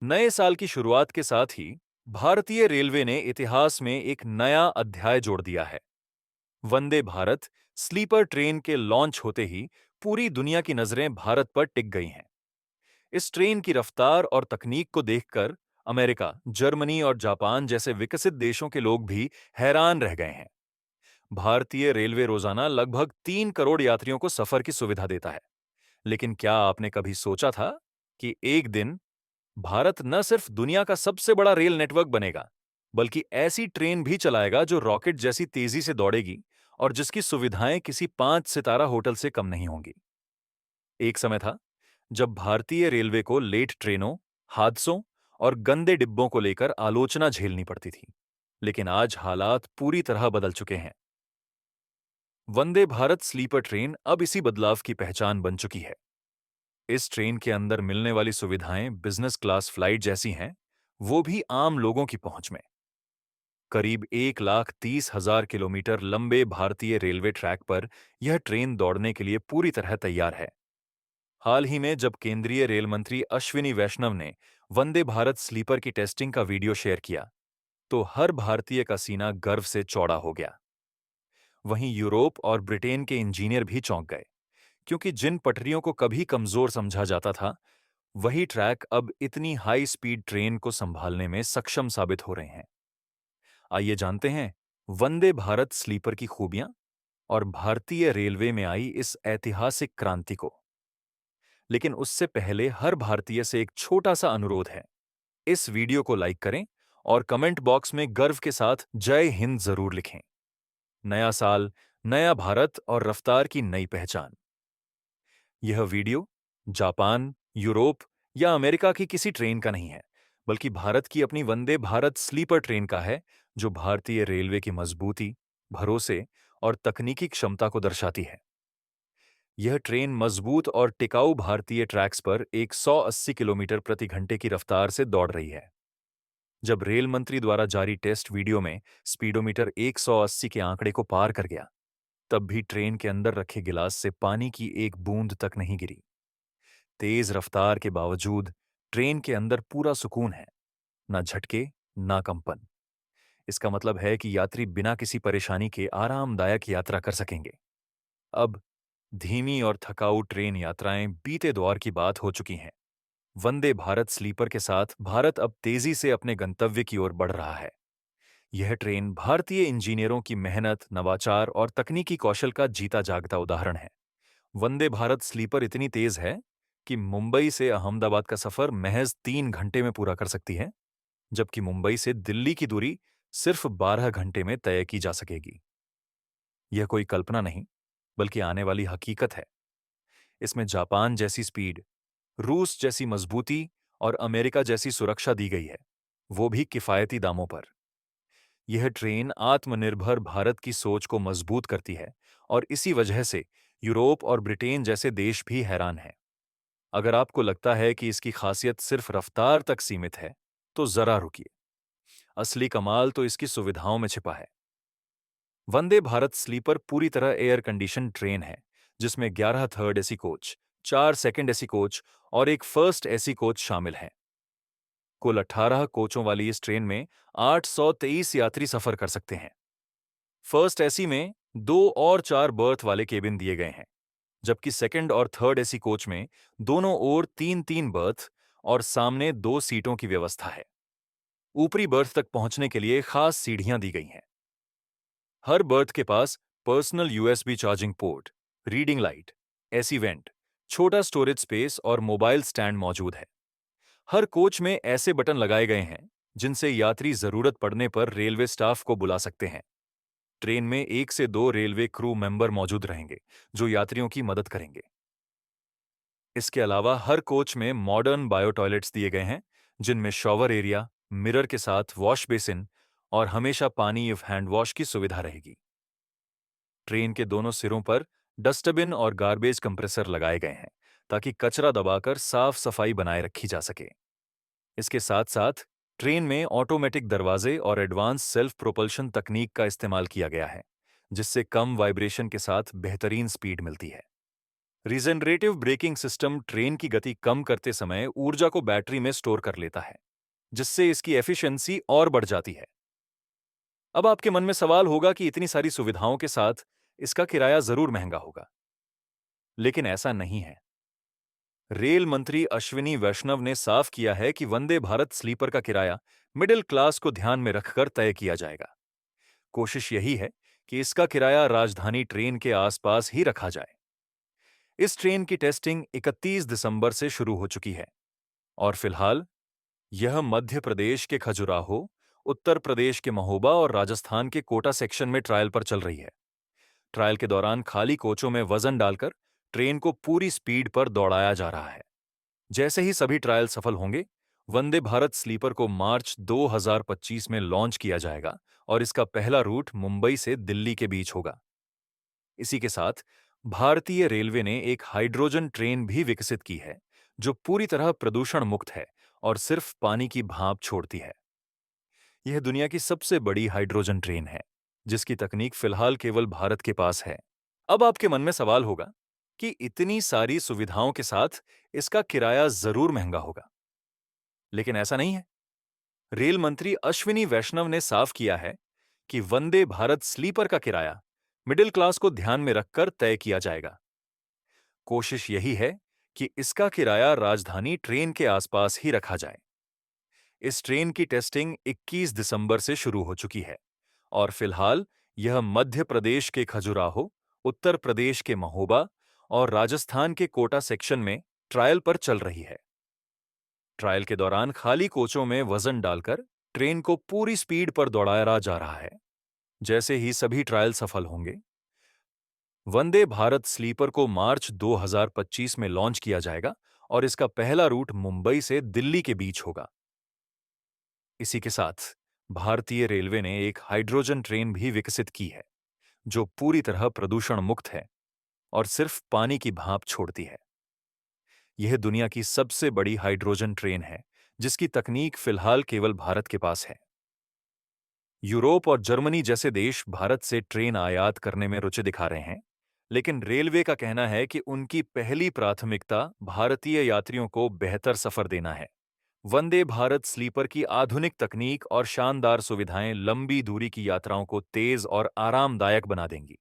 नए साल की शुरुआत के साथ ही भारतीय रेलवे ने इतिहास में एक नया अध्याय जोड़ दिया है। वंदे भारत स्लीपर ट्रेन के लॉन्च होते ही पूरी दुनिया की नजरें भारत पर टिक गई हैं। इस ट्रेन की रफ्तार और तकनीक को देखकर अमेरिका, जर्मनी और जापान जैसे विकसित देशों के लोग भी हैरान रह गए हैं। भारतीय रेलवे रोजाना लगभग 3 करोड़ यात्रियों को सफर की सुविधा देता है। लेकिन क्या आपने कभी सोचा था कि एक दिन भारत न सिर्फ दुनिया का सबसे बड़ा रेल नेटवर्क बनेगा, बल्कि ऐसी ट्रेन भी चलाएगा जो रॉकेट जैसी तेजी से दौड़ेगी और जिसकी सुविधाएं किसी 5 सितारा होटल से कम नहीं होंगी। एक समय था जब भारतीय रेलवे को लेट ट्रेनों, हादसों और गंदे डिब्बों को लेकर आलोचना झेलनी पड़ती थी। लेकिन आज हालात पूरी तरह बदल चुके हैं। वंदे भारत स्लीपर ट्रेन अब इसी बदलाव की पहचान बन चुकी है। इस ट्रेन के अंदर मिलने वाली सुविधाएं बिजनेस क्लास फ्लाइट जैसी हैं, वो भी आम लोगों की पहुंच में। करीब 1,30,000 किलोमीटर लंबे भारतीय रेलवे ट्रैक पर यह ट्रेन दौड़ने के लिए पूरी तरह तैयार है। हाल ही में जब केंद्रीय रेल मंत्री अश्विनी वैष्णव ने वंदे भारत स्लीपर की टेस्टिंग का वीडियो शेयर किया, तो हर भारतीय का सीना गर्व से चौड़ा हो गया। वहीं यूरोप और ब्रिटेन के इंजीनियर भी चौंक गए, क्योंकि जिन पटरियों को कभी कमजोर समझा जाता था, वही ट्रैक अब इतनी हाई स्पीड ट्रेन को संभालने में सक्षम साबित हो रहे हैं। आइए जानते हैं वंदे भारत स्लीपर की खूबियां और भारतीय रेलवे में आई इस ऐतिहासिक क्रांति को। लेकिन उससे पहले हर भारतीय से एक छोटा सा अनुरोध है। इस वीडियो को लाइक करें और कमेंट बॉक्स में गर्व के साथ जय हिंद जरूर लिखें। नया साल, नया भारत और रफ्तार की नई पहचान। यह वीडियो जापान, यूरोप या अमेरिका की किसी ट्रेन का नहीं है, बल्कि भारत की अपनी वंदे भारत स्लीपर ट्रेन का है, जो भारतीय रेलवे की मजबूती, भरोसे और तकनीकी क्षमता को दर्शाती है। यह ट्रेन मजबूत और टिकाऊ भारतीय ट्रैक्स पर 180 किलोमीटर प्रति घंटे की रफ्तार से दौड़ रही है। जब रेल मंत्री द्वारा जारी टेस्ट वीडियो में स्पीडोमीटर 180 के आंकड़े को पार कर गया, तब भी ट्रेन के अंदर रखे गिलास से पानी की एक बूंद तक नहीं गिरी। तेज रफ्तार के बावजूद ट्रेन के अंदर पूरा सुकून है, ना झटके, ना कंपन। इसका मतलब है कि यात्री बिना किसी परेशानी के आरामदायक यात्रा कर सकेंगे। अब धीमी और थकाऊ ट्रेन यात्राएं बीते दौर की बात हो चुकी हैं। वंदे भारत स्लीपर के साथ भारत अब तेजी से अपने गंतव्य की ओर बढ़ रहा है। यह ट्रेन भारतीय इंजीनियरों की मेहनत, नवाचार और तकनीकी कौशल का जीता जागता उदाहरण है। वंदे भारत स्लीपर इतनी तेज है कि मुंबई से अहमदाबाद का सफर महज 3 घंटे में पूरा कर सकती है, जबकि मुंबई से दिल्ली की दूरी सिर्फ 12 घंटे में तय की जा सकेगी। यह कोई कल्पना नहीं, बल्कि आने वाली हकीकत है। इसमें जापान जैसी स्पीड, रूस जैसी मजबूती और अमेरिका जैसी सुरक्षा दी गई है, वो भी किफायती दामों पर। यह ट्रेन आत्मनिर्भर भारत की सोच को मजबूत करती है और इसी वजह से यूरोप और ब्रिटेन जैसे देश भी हैरान हैं। अगर आपको लगता है कि इसकी खासियत सिर्फ रफ्तार तक सीमित है, तो जरा रुकिए। असली कमाल तो इसकी सुविधाओं में छिपा है। वंदे भारत स्लीपर पूरी तरह एयर कंडीशन ट्रेन है, जिसमें 11 third AC coach, 4 second AC coach और एक फर्स्ट एसी कोच शामिल हैं। कुल 18 कोचों वाली इस ट्रेन में 823 यात्री सफर कर सकते हैं। फर्स्ट एसी में 2 और 4 बर्थ वाले केबिन दिए गए हैं, जबकि सेकंड और थर्ड एसी कोच में दोनों ओर 3-3 बर्थ और सामने 2 सीटों की व्यवस्था है। ऊपरी बर्थ तक पहुंचने के लिए खास सीढ़ियां दी गई हैं। हर बर्थ के पास personal USB charging port, reading light, AC vent, छोटा स्टोरेज स्पेस और मोबाइल स्टैंड मौजूद है। हर कोच में ऐसे बटन लगाए गए हैं जिनसे यात्री जरूरत पड़ने पर रेलवे स्टाफ को बुला सकते हैं। ट्रेन में 1 से 2 रेलवे क्रू मेंबर मौजूद रहेंगे, जो यात्रियों की मदद करेंगे। इसके अलावा हर कोच में मॉडर्न बायो टॉयलेट्स दिए गए हैं, जिनमें शॉवर एरिया, मिरर के साथ वॉश बेसिन और हमेशा पानी इफ हैंड वॉश की सुविधा रहेगी। ट्रेन के दोनों सिरों पर डस्टबिन और गार्बेज कंप्रेसर लगाए गए हैं, ताकि कचरा दबाकर साफ सफाई बनाए रखी जा सके। इसके साथ साथ ट्रेन में ऑटोमेटिक दरवाजे और एडवांस सेल्फ प्रोपल्शन तकनीक का इस्तेमाल किया गया है, जिससे कम वाइब्रेशन के साथ बेहतरीन स्पीड मिलती है। रिजेनरेटिव ब्रेकिंग सिस्टम ट्रेन की गति कम करते समय ऊर्जा को बैटरी में स्टोर कर लेता है, जिससे इसकी एफिशिएंसी और बढ़ जाती है। अब आपके मन में सवाल होगा कि इतनी सारी सुविधाओं के साथ इसका किराया जरूर महंगा होगा, लेकिन ऐसा नहीं है। रेल मंत्री अश्विनी वैष्णव ने साफ किया है कि वंदे भारत स्लीपर का किराया मिडिल क्लास को ध्यान में रखकर तय किया जाएगा। कोशिश यही है कि इसका किराया राजधानी ट्रेन के आसपास ही रखा जाए। इस ट्रेन की टेस्टिंग 31 दिसंबर से शुरू हो चुकी है और फिलहाल यह मध्य प्रदेश के खजुराहो, उत्तर प्रदेश के महोबा और राजस्थान के कोटा सेक्शन में ट्रायल पर चल रही है। ट्रायल के दौरान खाली कोचों में वजन डालकर ट्रेन को पूरी स्पीड पर दौड़ाया जा रहा है। जैसे ही सभी ट्रायल सफल होंगे, वंदे भारत स्लीपर को मार्च 2025 में लॉन्च किया जाएगा और इसका पहला रूट मुंबई से दिल्ली के बीच होगा। इसी के साथ भारतीय रेलवे ने एक हाइड्रोजन ट्रेन भी विकसित की है, जो पूरी तरह प्रदूषण मुक्त है और सिर्फ पानी की भाप छोड़ती है। यह दुनिया की सबसे बड़ी हाइड्रोजन ट्रेन है, जिसकी तकनीक फिलहाल केवल भारत के पास है। अब आपके मन में सवाल होगा कि इतनी सारी सुविधाओं के साथ इसका किराया जरूर महंगा होगा, लेकिन ऐसा नहीं है। रेल मंत्री अश्विनी वैष्णव ने साफ किया है कि वंदे भारत स्लीपर का किराया मिडिल क्लास को ध्यान में रखकर तय किया जाएगा। कोशिश यही है कि इसका किराया राजधानी ट्रेन के आसपास ही रखा जाए। इस ट्रेन की टेस्टिंग 21 दिसंबर से शुरू हो चुकी है और फिलहाल यह मध्य प्रदेश के खजुराहो, उत्तर प्रदेश के महोबा और राजस्थान के कोटा सेक्शन में ट्रायल पर चल रही है। ट्रायल के दौरान खाली कोचों में वजन डालकर ट्रेन को पूरी स्पीड पर दौड़ाया जा रहा है। जैसे ही सभी ट्रायल सफल होंगे, वंदे भारत स्लीपर को मार्च 2025 में लॉन्च किया जाएगा और इसका पहला रूट मुंबई से दिल्ली के बीच होगा। इसी के साथ भारतीय रेलवे ने एक हाइड्रोजन ट्रेन भी विकसित की है, जो पूरी तरह प्रदूषण मुक्त है और सिर्फ पानी की भाप छोड़ती है। यह दुनिया की सबसे बड़ी हाइड्रोजन ट्रेन है, जिसकी तकनीक फिलहाल केवल भारत के पास है। यूरोप और जर्मनी जैसे देश भारत से ट्रेन आयात करने में रुचि दिखा रहे हैं, लेकिन रेलवे का कहना है कि उनकी पहली प्राथमिकता भारतीय यात्रियों को बेहतर सफर देना है। वंदे भारत स्लीपर की आधुनिक तकनीक और शानदार सुविधाएं लंबी दूरी की यात्राओं को तेज और आरामदायक बना देंगी।